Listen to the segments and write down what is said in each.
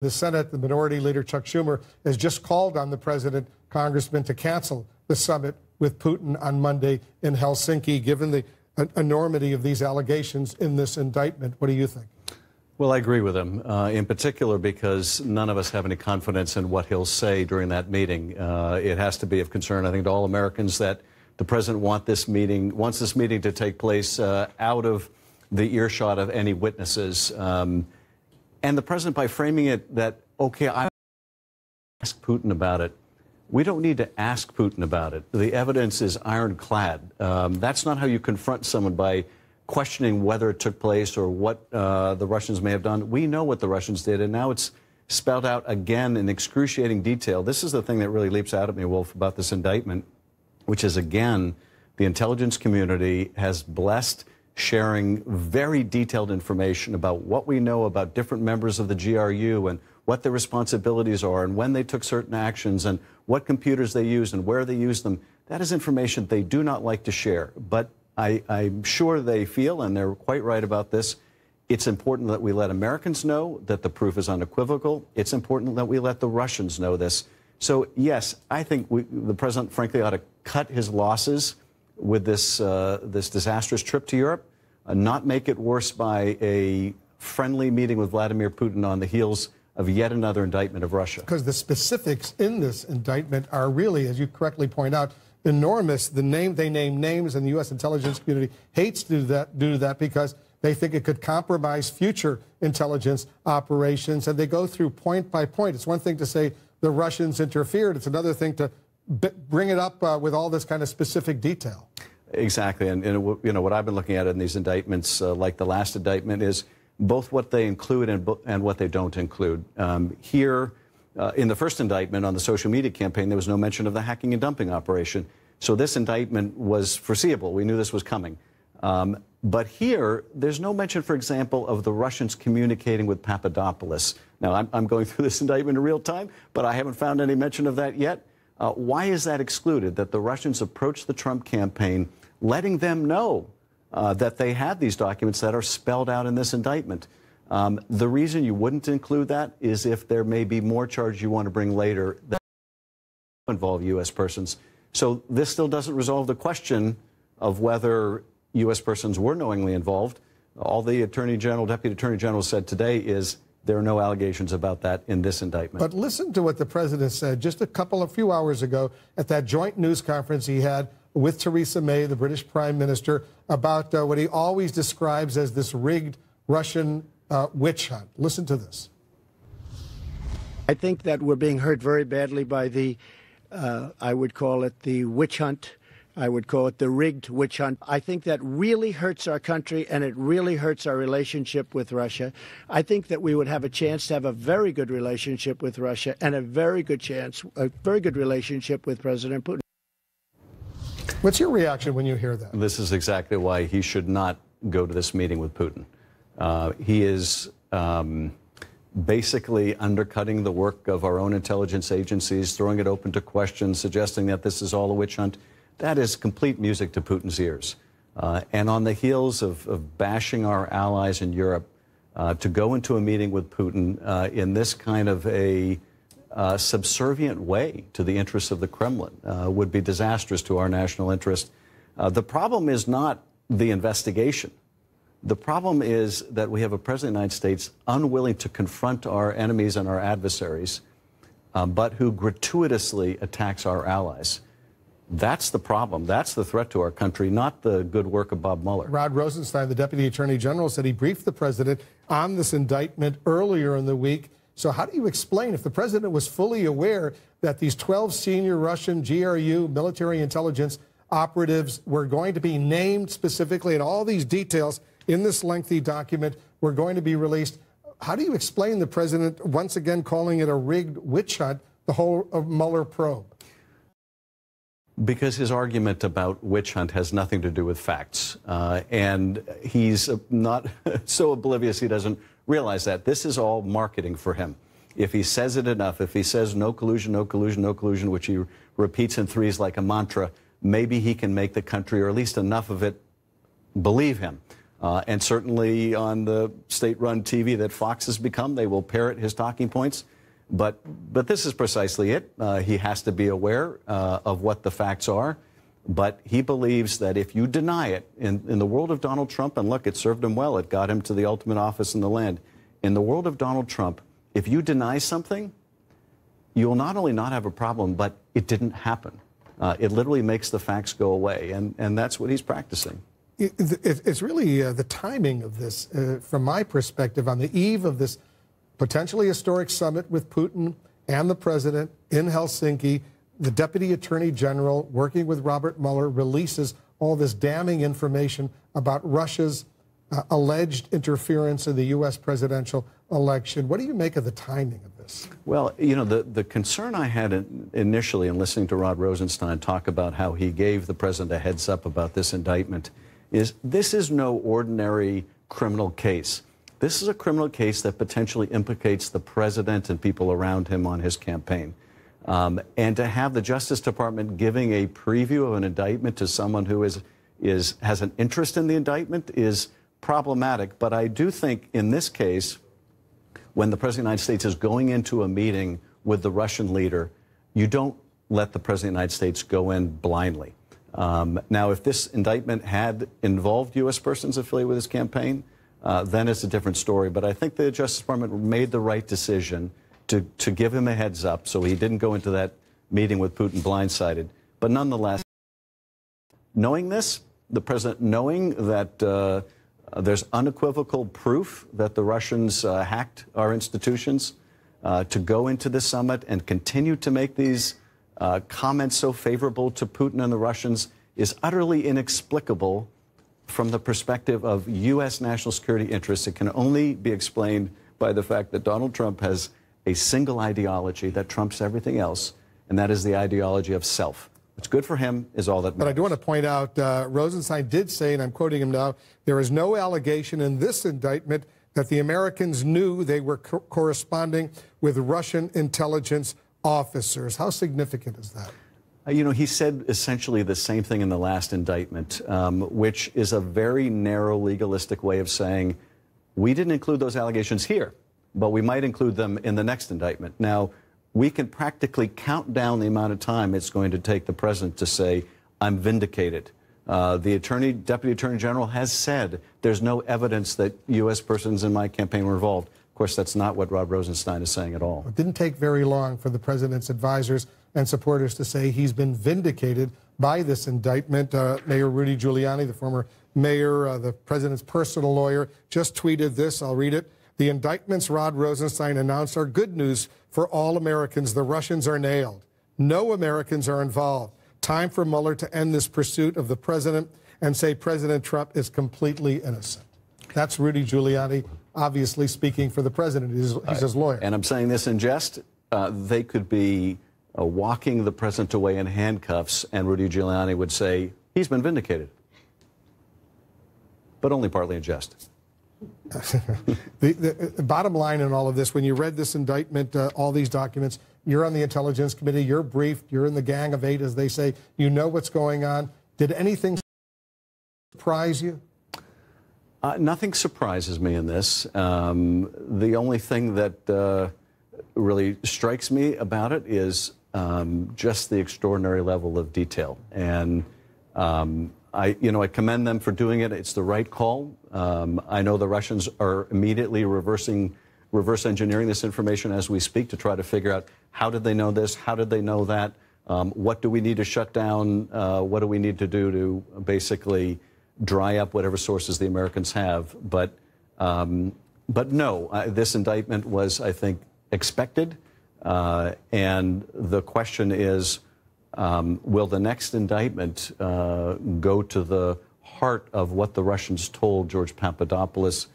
The Senate, the Minority Leader Chuck Schumer, has just called on the president, congressman, to cancel the summit with Putin on Monday in Helsinki, given the enormity of these allegations in this indictment. What do you think? Well, I agree with him, in particular because none of us have any confidence in what he'll say during that meeting. It has to be of concern, I think, to all Americans that the president wants this meeting to take place out of the earshot of any witnesses. And the president, by framing it that, okay, I ask Putin about it, we don't need to ask Putin about it. The evidence is ironclad. That's not how you confront someone, by questioning whether it took place or what the Russians may have done. We know what the Russians did, and now it's spelled out again in excruciating detail. This is the thing that really leaps out at me, Wolf, about this indictment, which is, again, the intelligence community has blessed sharing very detailed information about what we know about different members of the GRU and what their responsibilities are and when they took certain actions and what computers they used and where they used them. That is information they do not like to share. But I'm sure they feel, and they're quite right about this, it's important that we let Americans know that the proof is unequivocal. It's important that we let the Russians know this. So, yes, I think the president, frankly, ought to cut his losses with this disastrous trip to Europe, not make it worse by a friendly meeting with Vladimir Putin on the heels of yet another indictment of Russia. Because the specifics in this indictment are really, as you correctly point out, enormous. They name names, and the U.S. intelligence community hates to do that because they think it could compromise future intelligence operations, and they go through point by point. It's one thing to say the Russians interfered. It's another thing to bring it up with all this kind of specific detail. Exactly, and you know what I've been looking at in these indictments, like the last indictment, is both what they include and what they don't include. Here, in the first indictment on the social media campaign, there was no mention of the hacking and dumping operation. So this indictment was foreseeable. We knew this was coming. But here, there's no mention, for example, of the Russians communicating with Papadopoulos. Now, I'm going through this indictment in real time, but I haven't found any mention of that yet. Why is that excluded, that the Russians approached the Trump campaign letting them know that they had these documents that are spelled out in this indictment? The reason you wouldn't include that is if there may be more charges you want to bring later that involve U.S. persons. So this still doesn't resolve the question of whether U.S. persons were knowingly involved. All the Attorney General, Deputy Attorney General said today is there are no allegations about that in this indictment. But listen to what the president said just a few hours ago at that joint news conference he had with Theresa May, the British Prime Minister, about what he always describes as this rigged Russian witch hunt. Listen to this. I think that we're being hurt very badly by the, I would call it the witch hunt. I would call it the rigged witch hunt. I think that really hurts our country, and it really hurts our relationship with Russia. I think that we would have a chance to have a very good relationship with Russia and a very good relationship with President Putin. What's your reaction when you hear that? This is exactly why he should not go to this meeting with Putin. He is basically undercutting the work of our own intelligence agencies, throwing it open to question, suggesting that this is all a witch hunt. That is complete music to Putin's ears. And on the heels of bashing our allies in Europe, to go into a meeting with Putin in this kind of a subservient way to the interests of the Kremlin would be disastrous to our national interest. The problem is not the investigation. The problem is that we have a president of the United States unwilling to confront our enemies and our adversaries, but who gratuitously attacks our allies. That's the problem. That's the threat to our country, not the good work of Bob Mueller. Rod Rosenstein, the Deputy Attorney General, said he briefed the president on this indictment earlier in the week. So how do you explain, if the president was fully aware that these 12 senior Russian GRU military intelligence operatives were going to be named specifically, and all these details in this lengthy document were going to be released, how do you explain the president once again calling it a rigged witch hunt, the whole Mueller probe? Because his argument about witch hunt has nothing to do with facts. And he's not so oblivious he doesn't realize that. This is all marketing for him. If he says it enough, if he says no collusion, no collusion, no collusion, which he repeats in threes like a mantra, maybe he can make the country, or at least enough of it, believe him. And certainly on the state-run TV that Fox has become, they will parrot his talking points. But this is precisely it. He has to be aware of what the facts are. But he believes that if you deny it, in the world of Donald Trump, and look, it served him well. It got him to the ultimate office in the land. In the world of Donald Trump, if you deny something, you will not only not have a problem, but it didn't happen. It literally makes the facts go away, and that's what he's practicing. It's really the timing of this, from my perspective, on the eve of this potentially historic summit with Putin and the president in Helsinki. The Deputy Attorney General, working with Robert Mueller, releases all this damning information about Russia's alleged interference in the U.S. presidential election. What do you make of the timing of this? Well, you know, the concern I had initially in listening to Rod Rosenstein talk about how he gave the president a heads up about this indictment is this is no ordinary criminal case. This is a criminal case that potentially implicates the president and people around him on his campaign. And to have the Justice Department giving a preview of an indictment to someone who has an interest in the indictment is problematic. But I do think in this case, when the President of the United States is going into a meeting with the Russian leader, you don't let the President of the United States go in blindly. Now, if this indictment had involved U.S. persons affiliated with his campaign, then it's a different story. But I think the Justice Department made the right decision to give him a heads up so he didn't go into that meeting with Putin blindsided. But nonetheless, knowing this, the president knowing that there's unequivocal proof that the Russians hacked our institutions, to go into the summit and continue to make these comments so favorable to Putin and the Russians is utterly inexplicable from the perspective of U.S. national security interests. It can only be explained by the fact that Donald Trump has a single ideology that trumps everything else, and that is the ideology of self. What's good for him is all that matters. But I do want to point out, Rosenstein did say, and I'm quoting him now, there is no allegation in this indictment that the Americans knew they were corresponding with Russian intelligence officers. How significant is that? You know, he said essentially the same thing in the last indictment, which is a very narrow legalistic way of saying we didn't include those allegations here, but we might include them in the next indictment. Now, we can practically count down the amount of time it's going to take the president to say, I'm vindicated. The Deputy Attorney General has said there's no evidence that U.S. persons in my campaign were involved. Of course, that's not what Rod Rosenstein is saying at all. It didn't take very long for the president's advisors and supporters to say he's been vindicated by this indictment. Mayor Rudy Giuliani, the former mayor, the president's personal lawyer, just tweeted this. I'll read it. The indictments Rod Rosenstein announced are good news for all Americans. The Russians are nailed. No Americans are involved. Time for Mueller to end this pursuit of the president and say President Trump is completely innocent. That's Rudy Giuliani, obviously speaking for the president. He's his lawyer. And I'm saying this in jest. They could be walking the president away in handcuffs, and Rudy Giuliani would say, he's been vindicated. But only partly in jest. The bottom line in all of this, when you read this indictment, all these documents, you're on the Intelligence Committee, you're briefed, you're in the Gang of Eight, as they say, you know what's going on. Did anything surprise you? Nothing surprises me in this. The only thing that really strikes me about it is just the extraordinary level of detail. And I commend them for doing it. It's the right call. I know the Russians are immediately reverse engineering this information as we speak to try to figure out how did they know this, how did they know that, what do we need to shut down, what do we need to do to basically dry up whatever sources the Americans have. But no, this indictment was, I think, expected. And the question is, will the next indictment go to the heart of what the Russians told George Papadopoulos?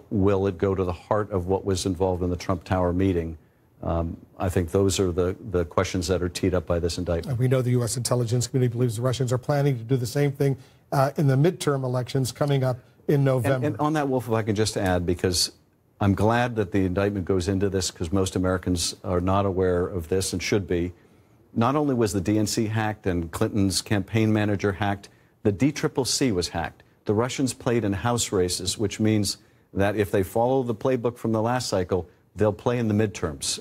Will it go to the heart of what was involved in the Trump Tower meeting? I think those are the questions that are teed up by this indictment. We know the U.S. Intelligence Committee believes the Russians are planning to do the same thing in the midterm elections coming up in November. And on that, Wolf, if I can just add, because I'm glad that the indictment goes into this, because most Americans are not aware of this and should be. Not only was the DNC hacked and Clinton's campaign manager hacked, the DCCC was hacked. the Russians played in house races, which means that if they follow the playbook from the last cycle, they'll play in the midterms.